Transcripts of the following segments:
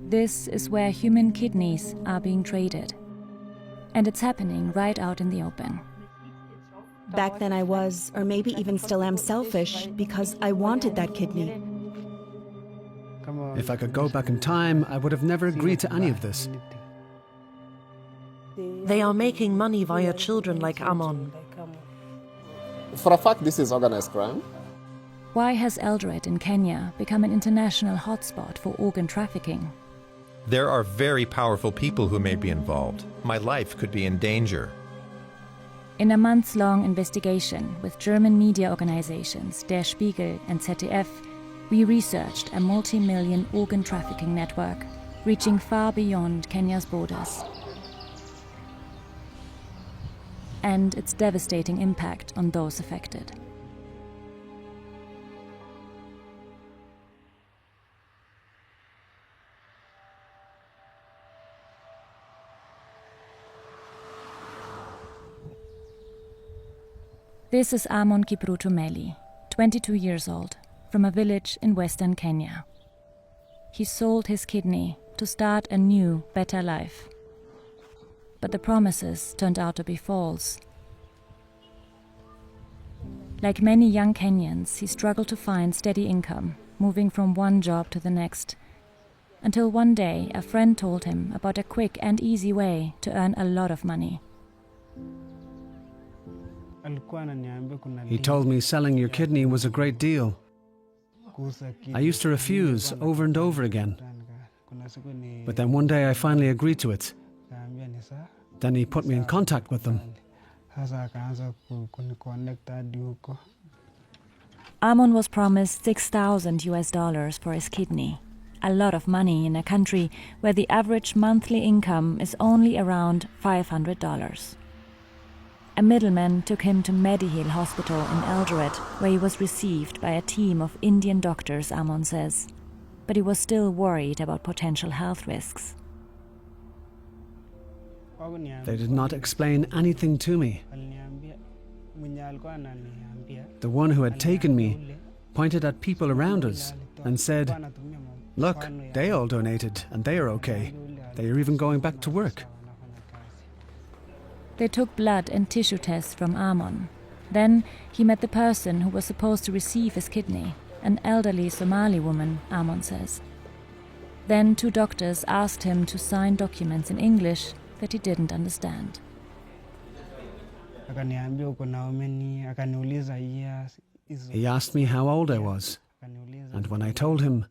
This is where human kidneys are being traded. And it's happening right out in the open. Back then I was, or maybe even still am, selfish because I wanted that kidney. If I could go back in time, I would have never agreed to any of this. They are making money via children like Amon. For a fact, this is organized crime. Why has Eldoret in Kenya become an international hotspot for organ trafficking? There are very powerful people who may be involved. My life could be in danger. In a months-long investigation with German media organizations Der Spiegel and ZDF, we researched a multi-million organ trafficking network reaching far beyond Kenya's borders. And its devastating impact on those affected. This is Amon Kipruto Meli, 22 years old, from a village in western Kenya. He sold his kidney to start a new, better life. But the promises turned out to be false. Like many young Kenyans, he struggled to find steady income, moving from one job to the next, until one day a friend told him about a quick and easy way to earn a lot of money. He told me selling your kidney was a great deal. I used to refuse over and over again. But then one day I finally agreed to it. Then he put me in contact with them. Amon was promised $6,000 for his kidney, a lot of money in a country where the average monthly income is only around $500. A middleman took him to Mediheal Hospital in Eldoret, where he was received by a team of Indian doctors, Amon says. But he was still worried about potential health risks. They did not explain anything to me. The one who had taken me pointed at people around us and said, "Look, they all donated and they are okay. They are even going back to work." They took blood and tissue tests from Amon. Then he met the person who was supposed to receive his kidney, an elderly Somali woman, Amon says. Then 2 doctors asked him to sign documents in English that he didn't understand. He asked me how old I was, and when I told him,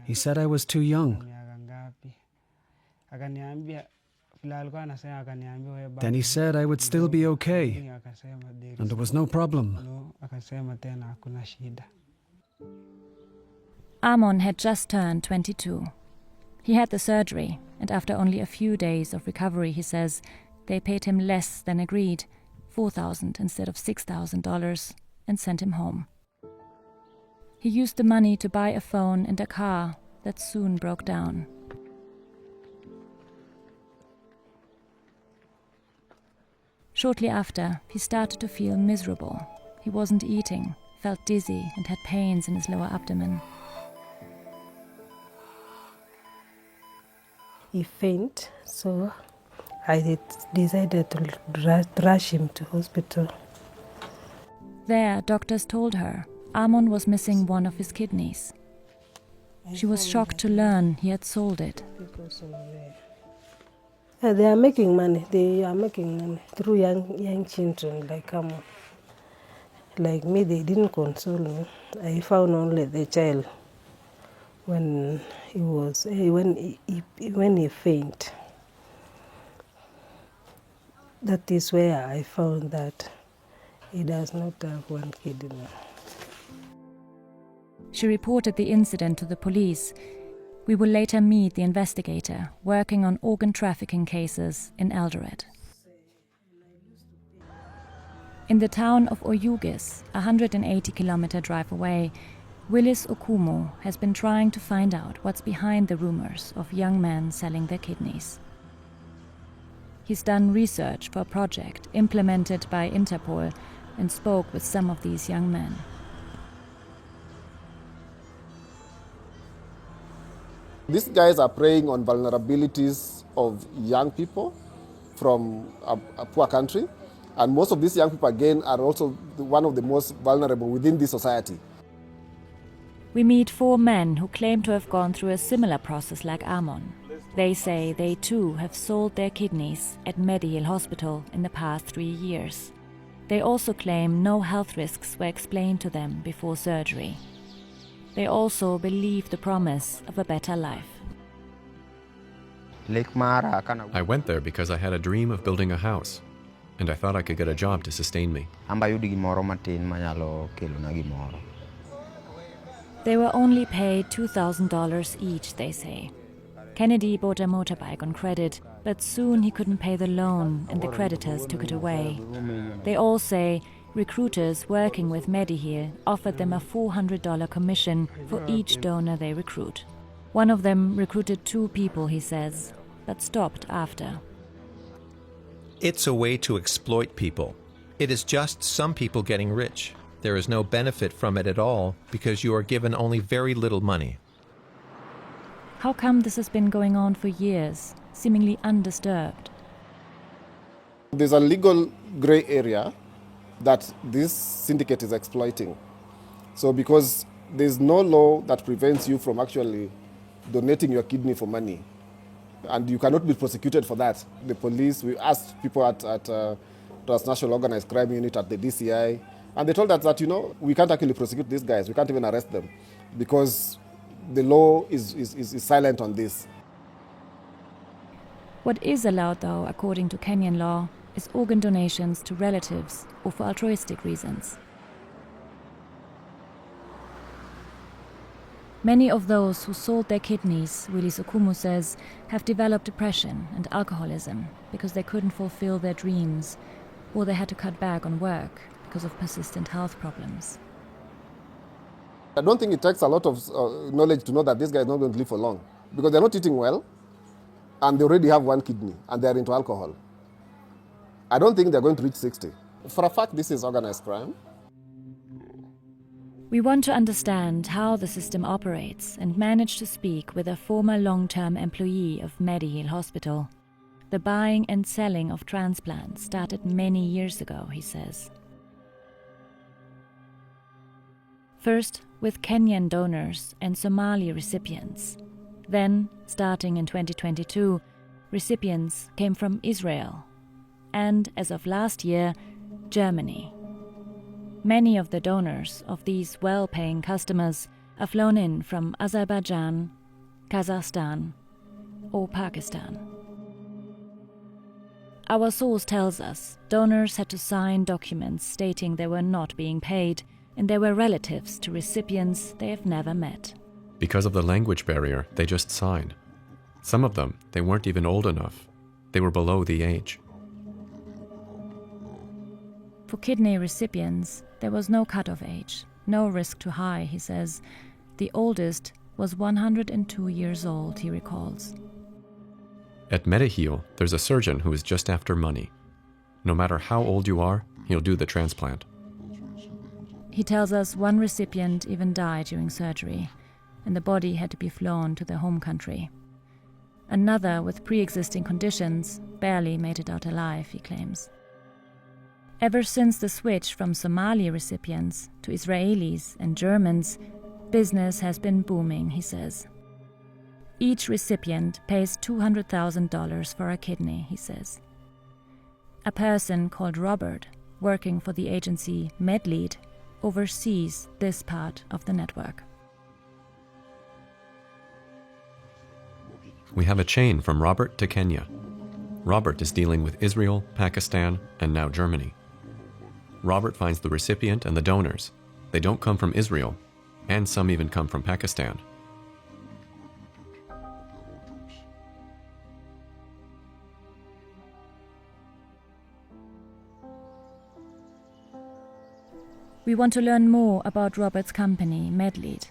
he said I was too young. Then he said I would still be okay, and there was no problem. Amon had just turned 22. He had the surgery, and after only a few days of recovery, he says, they paid him less than agreed, $4,000 instead of $6,000, and sent him home. He used the money to buy a phone and a car that soon broke down. Shortly after, he started to feel miserable. He wasn't eating, felt dizzy, and had pains in his lower abdomen. He fainted, so I decided to rush him to hospital. There, doctors told her Amon was missing one of his kidneys. She was shocked to learn he had sold it. They are making money. They are making money through young children like Amon. Like me, they didn't console me. I found only the child when he fainted. That is where I found that he does not have one kidney. She reported the incident to the police. We will later meet the investigator working on organ trafficking cases in Eldoret. In the town of Oyugis, a 180-kilometer drive away, Willis Okumu has been trying to find out what's behind the rumors of young men selling their kidneys. He's done research for a project implemented by Interpol and spoke with some of these young men. These guys are preying on vulnerabilities of young people from a poor country. And most of these young people, again, are also one of the most vulnerable within this society. We meet 4 men who claim to have gone through a similar process like Amon. They say they too have sold their kidneys at Mediheal Hospital in the past 3 years. They also claim no health risks were explained to them before surgery. They also believe the promise of a better life. I went there because I had a dream of building a house, and I thought I could get a job to sustain me. They were only paid $2,000 each, they say. Kennedy bought a motorbike on credit, but soon he couldn't pay the loan and the creditors took it away. They all say recruiters working with Mediheal offered them a $400 commission for each donor they recruit. One of them recruited 2 people, he says, but stopped after. It's a way to exploit people. It is just some people getting rich. There is no benefit from it at all because you are given only very little money. How come this has been going on for years, seemingly undisturbed? There's a legal gray area that this syndicate is exploiting. So because there's no law that prevents you from actually donating your kidney for money, and you cannot be prosecuted for that. The police, we asked people at Transnational Organized Crime Unit at the DCI, and they told us that, we can't actually prosecute these guys. We can't even arrest them because the law is silent on this. What is allowed, though, according to Kenyan law, is organ donations to relatives or for altruistic reasons. Many of those who sold their kidneys, Willis Okumu says, have developed depression and alcoholism because they couldn't fulfill their dreams, or they had to cut back on work because of persistent health problems. I don't think it takes a lot of knowledge to know that this guy is not going to live for long because they're not eating well and they already have 1 kidney and they're into alcohol. I don't think they're going to reach 60. For a fact, this is organized crime. We want to understand how the system operates and manage to speak with a former long-term employee of Mediheal Hospital. The buying and selling of transplants started many years ago, he says. First with Kenyan donors and Somali recipients. Then, starting in 2022, recipients came from Israel and, as of last year, Germany. Many of the donors of these well-paying customers are flown in from Azerbaijan, Kazakhstan, or Pakistan. Our source tells us donors had to sign documents stating they were not being paid and they were relatives to recipients they have never met. Because of the language barrier, they just signed. Some of them, they weren't even old enough. They were below the age. For kidney recipients, there was no cut-off age, no risk too high, he says. The oldest was 102 years old, he recalls. At Mediheal, there's a surgeon who is just after money. No matter how old you are, he'll do the transplant. He tells us one recipient even died during surgery, and the body had to be flown to their home country. Another with pre-existing conditions barely made it out alive, he claims. Ever since the switch from Somali recipients to Israelis and Germans, business has been booming, he says. Each recipient pays $200,000 for a kidney, he says. A person called Robert, working for the agency MedLead, oversees this part of the network. We have a chain from Robert to Kenya. Robert is dealing with Israel, Pakistan, and now Germany. Robert finds the recipient and the donors. They don't come from Israel, and some even come from Pakistan. We want to learn more about Robert's company, MedLead.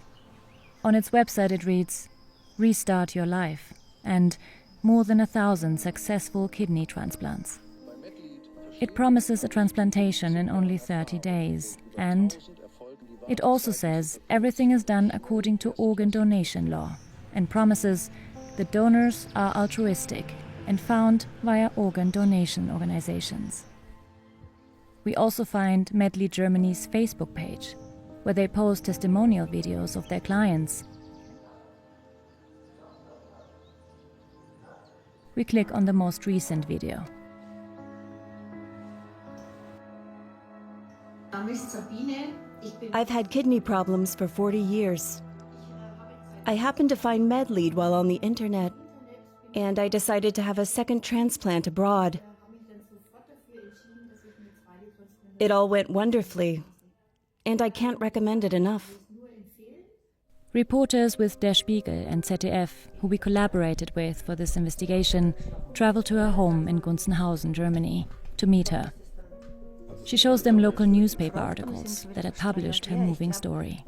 On its website it reads, "Restart your life," and more than 1,000 successful kidney transplants. It promises a transplantation in only 30 days, and it also says everything is done according to organ donation law, and promises the donors are altruistic and found via organ donation organizations. We also find Medlead Germany's Facebook page, where they post testimonial videos of their clients. We click on the most recent video. I've had kidney problems for 40 years. I happened to find Medlead while on the internet, and I decided to have a second transplant abroad. It all went wonderfully, and I can't recommend it enough. Reporters with Der Spiegel and ZDF, who we collaborated with for this investigation, traveled to her home in Gunzenhausen, Germany, to meet her. She shows them local newspaper articles that had published her moving story.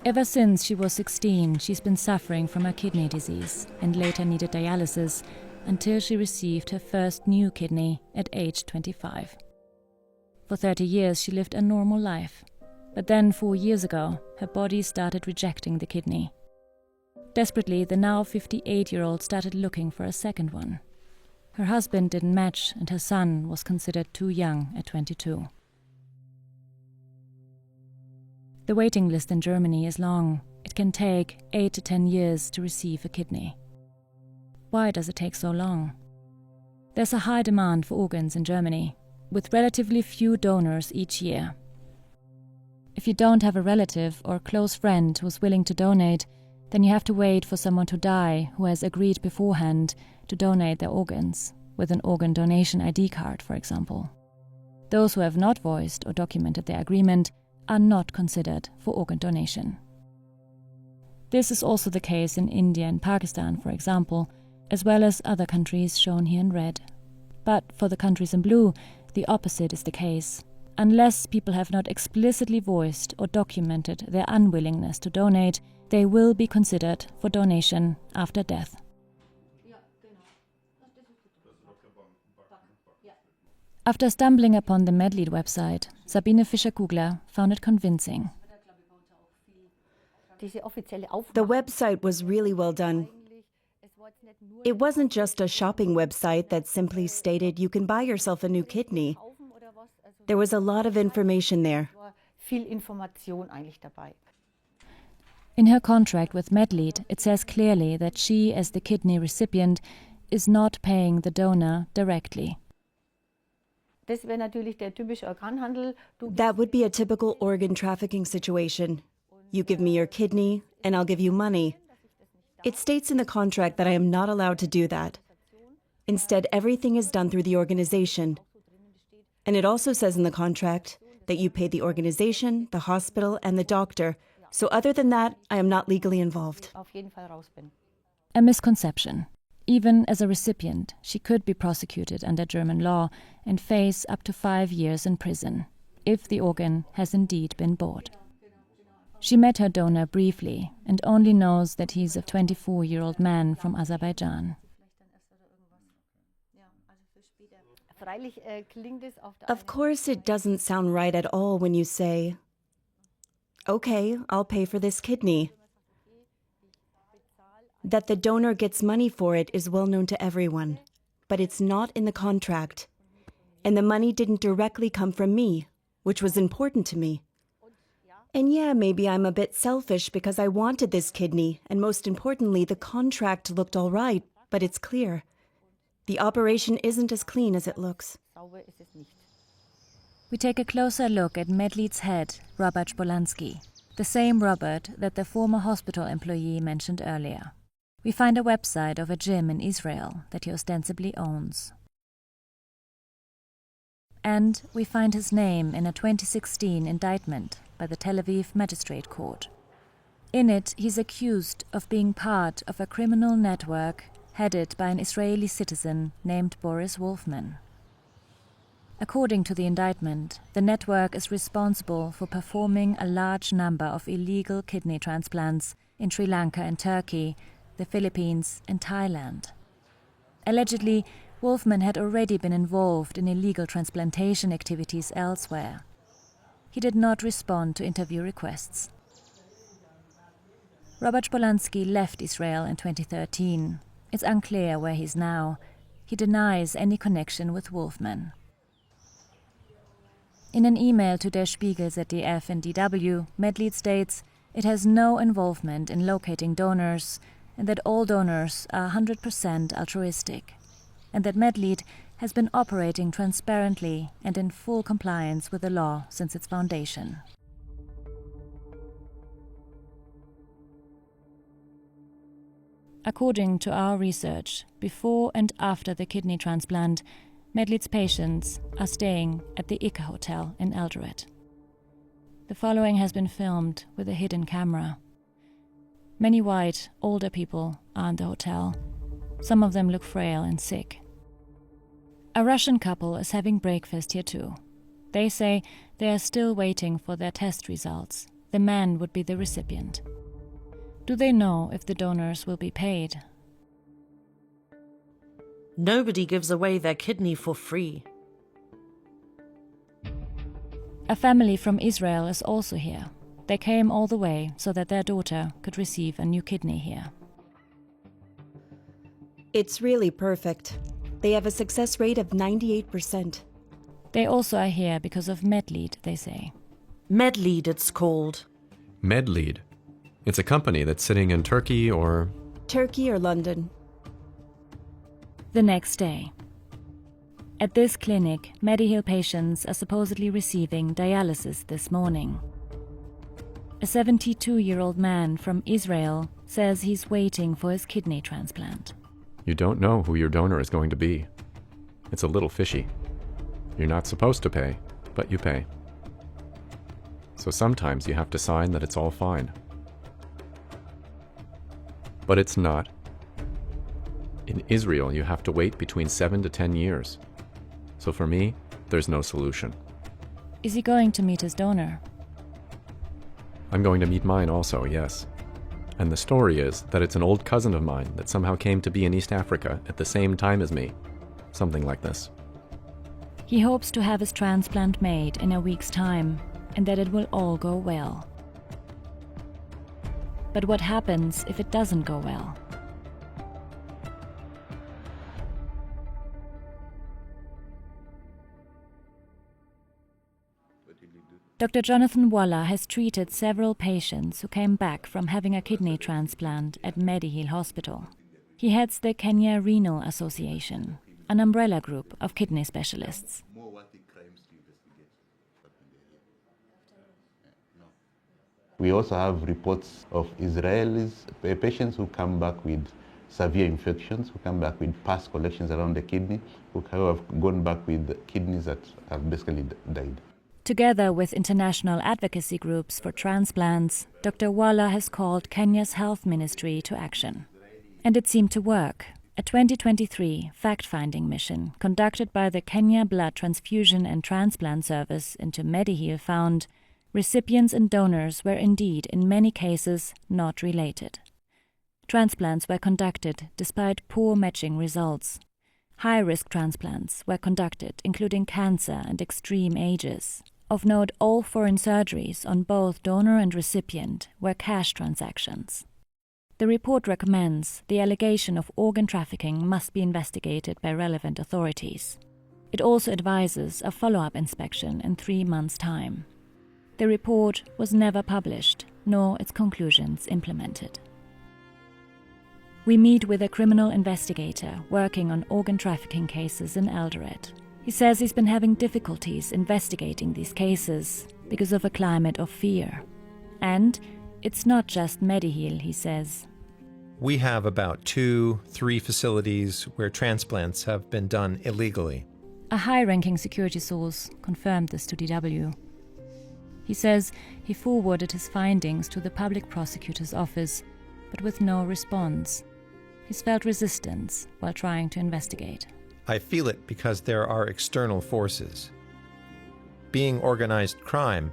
Ever since she was 16, she's been suffering from a kidney disease and later needed dialysis until she received her first new kidney at age 25. For 30 years, she lived a normal life. But then, 4 years ago, her body started rejecting the kidney. Desperately, the now 58-year-old started looking for a second one. Her husband didn't match, and her son was considered too young at 22. The waiting list in Germany is long. It can take 8 to 10 years to receive a kidney. Why does it take so long? There's a high demand for organs in Germany, with relatively few donors each year. If you don't have a relative or close friend who's willing to donate, then you have to wait for someone to die who has agreed beforehand to donate their organs, with an organ donation ID card, for example. Those who have not voiced or documented their agreement are not considered for organ donation. This is also the case in India and Pakistan, for example, as well as other countries shown here in red. But for the countries in blue, the opposite is the case. Unless people have not explicitly voiced or documented their unwillingness to donate, they will be considered for donation after death. After stumbling upon the Medlead website, Sabine Fischer-Kugler found it convincing. The website was really well done. It wasn't just a shopping website that simply stated you can buy yourself a new kidney. There was a lot of information there. In her contract with Medlead, it says clearly that she, as the kidney recipient, is not paying the donor directly. That would be a typical organ trafficking situation. You give me your kidney, and I'll give you money. It states in the contract that I am not allowed to do that. Instead, everything is done through the organization. And it also says in the contract that you pay the organization, the hospital, and the doctor. So other than that, I am not legally involved. A misconception. Even as a recipient, she could be prosecuted under German law and face up to 5 years in prison, if the organ has indeed been bought. She met her donor briefly and only knows that he's a 24-year-old man from Azerbaijan. Of course, it doesn't sound right at all when you say, "Okay, I'll pay for this kidney." That the donor gets money for it is well known to everyone, but it's not in the contract. And the money didn't directly come from me, which was important to me. And yeah, maybe I'm a bit selfish because I wanted this kidney, and most importantly, the contract looked all right, but it's clear. The operation isn't as clean as it looks. We take a closer look at Medlead's head, Robert Spolansky, the same Robert that the former hospital employee mentioned earlier. We find a website of a gym in Israel that he ostensibly owns. And we find his name in a 2016 indictment by the Tel Aviv Magistrate Court. In it, he's accused of being part of a criminal network headed by an Israeli citizen named Boris Wolfman. According to the indictment, the network is responsible for performing a large number of illegal kidney transplants in Sri Lanka and Turkey, the Philippines and Thailand. Allegedly, Wolfman had already been involved in illegal transplantation activities elsewhere. He did not respond to interview requests. Robert Spolansky left Israel in 2013. It's unclear where he's now. He denies any connection with Wolfman. In an email to Der Spiegel, ZDF and DW, Medlead states it has no involvement in locating donors and that all donors are 100% altruistic, and that Medlead has been operating transparently and in full compliance with the law since its foundation. According to our research, before and after the kidney transplant, Medlead's patients are staying at the Ika Hotel in Eldoret. The following has been filmed with a hidden camera. Many white, older people are in the hotel. Some of them look frail and sick. A Russian couple is having breakfast here too. They say they are still waiting for their test results. The man would be the recipient. Do they know if the donors will be paid? Nobody gives away their kidney for free. A family from Israel is also here. They came all the way so that their daughter could receive a new kidney here. It's really perfect. They have a success rate of 98%. They also are here because of Medlead, they say. Medlead, it's called. Medlead. It's a company that's sitting in Turkey or London. The next day. At this clinic, Mediheal patients are supposedly receiving dialysis this morning. A 72-year-old man from Israel says he's waiting for his kidney transplant. you don't know who your donor is going to be. It's a little fishy. You're not supposed to pay, but you pay. So sometimes you have to sign that it's all fine. But it's not. In Israel, you have to wait between 7 to 10 years. So for me, there's no solution. Is he going to meet his donor? I'm going to meet mine also, yes. And the story is that it's an old cousin of mine that somehow came to be in East Africa at the same time as me. Something like this. He hopes to have his transplant made in a week's time, and that it will all go well. But what happens if it doesn't go well? Dr. Jonathan Waller has treated several patients who came back from having a kidney transplant at Mediheal Hospital. He heads the Kenya Renal Association, an umbrella group of kidney specialists. We also have reports of Israelis, patients who come back with severe infections, who come back with pus collections around the kidney, who have gone back with kidneys that have basically died. Together with international advocacy groups for transplants, Dr. Waller has called Kenya's health ministry to action. And it seemed to work. A 2023 fact-finding mission conducted by the Kenya Blood Transfusion and Transplant Service into Mediheal found recipients and donors were indeed in many cases not related. Transplants were conducted despite poor matching results. High-risk transplants were conducted, including cancer and extreme ages. Of note, all foreign surgeries on both donor and recipient were cash transactions. The report recommends the allegation of organ trafficking must be investigated by relevant authorities. It also advises a follow-up inspection in 3 months' time. The report was never published, nor its conclusions implemented. We meet with a criminal investigator working on organ trafficking cases in Eldoret. He says he's been having difficulties investigating these cases because of a climate of fear. And it's not just Mediheal, he says. We have about 2-3 facilities where transplants have been done illegally. A high-ranking security source confirmed this to DW. He says he forwarded his findings to the public prosecutor's office, but with no response. He's felt resistance while trying to investigate. I feel it because there are external forces. Being organized crime,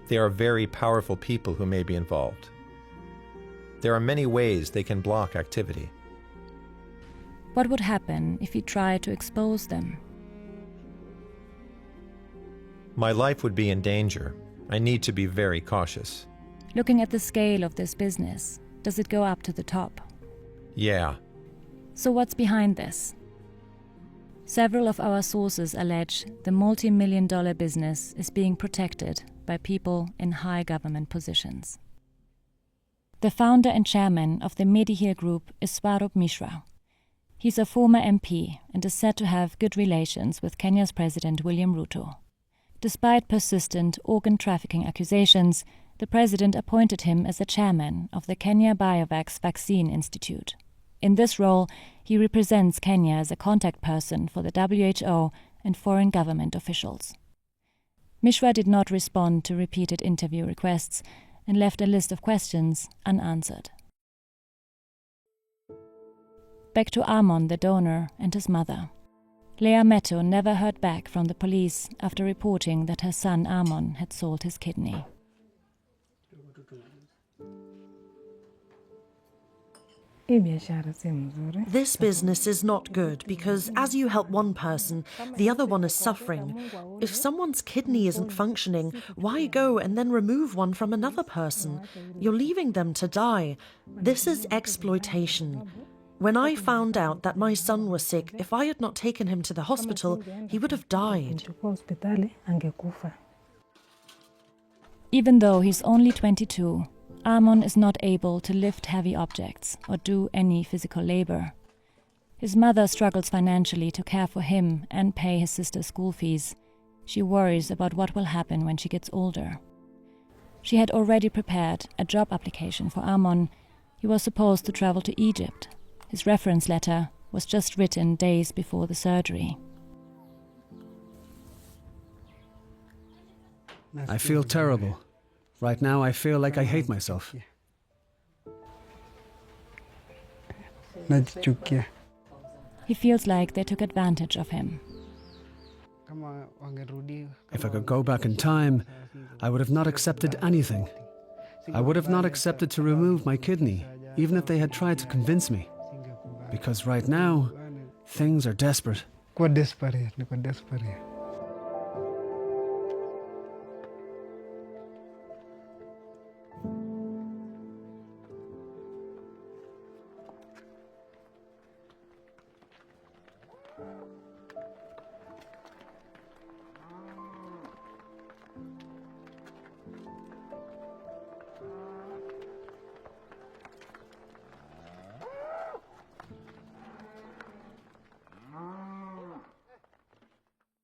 there are very powerful people who may be involved. There are many ways they can block activity. What would happen if he tried to expose them? My life would be in danger. I need to be very cautious. Looking at the scale of this business, Does it go up to the top? Yeah. So what's behind this? Several of our sources allege the multi-million-dollar business is being protected by people in high government positions. The founder and chairman of the Mediheer Group is Swarup Mishra. He's a former MP and is said to have good relations with Kenya's President William Ruto. Despite persistent organ trafficking accusations, the president appointed him as the chairman of the Kenya Biovax Vaccine Institute. In this role, he represents Kenya as a contact person for the WHO and foreign government officials. Mishra did not respond to repeated interview requests and left a list of questions unanswered. Back to Amon, the donor, and his mother. Leah Metto never heard back from the police after reporting that her son Amon had sold his kidney. This business is not good because as you help one person, the other one is suffering. If someone's kidney isn't functioning, why go and then remove one from another person? You're leaving them to die. This is exploitation. When I found out that my son was sick, if I had not taken him to the hospital, he would have died. Even though he's only 22, Amon is not able to lift heavy objects or do any physical labor. His mother struggles financially to care for him and pay his sister's school fees. She worries about what will happen when she gets older. She had already prepared a job application for Amon. He was supposed to travel to Egypt. His reference letter was just written days before the surgery. I feel terrible. Right now, I feel like I hate myself. He feels like they took advantage of him. If I could go back in time, I would have not accepted anything. I would have not accepted to remove my kidney, even if they had tried to convince me. Because right now, things are desperate.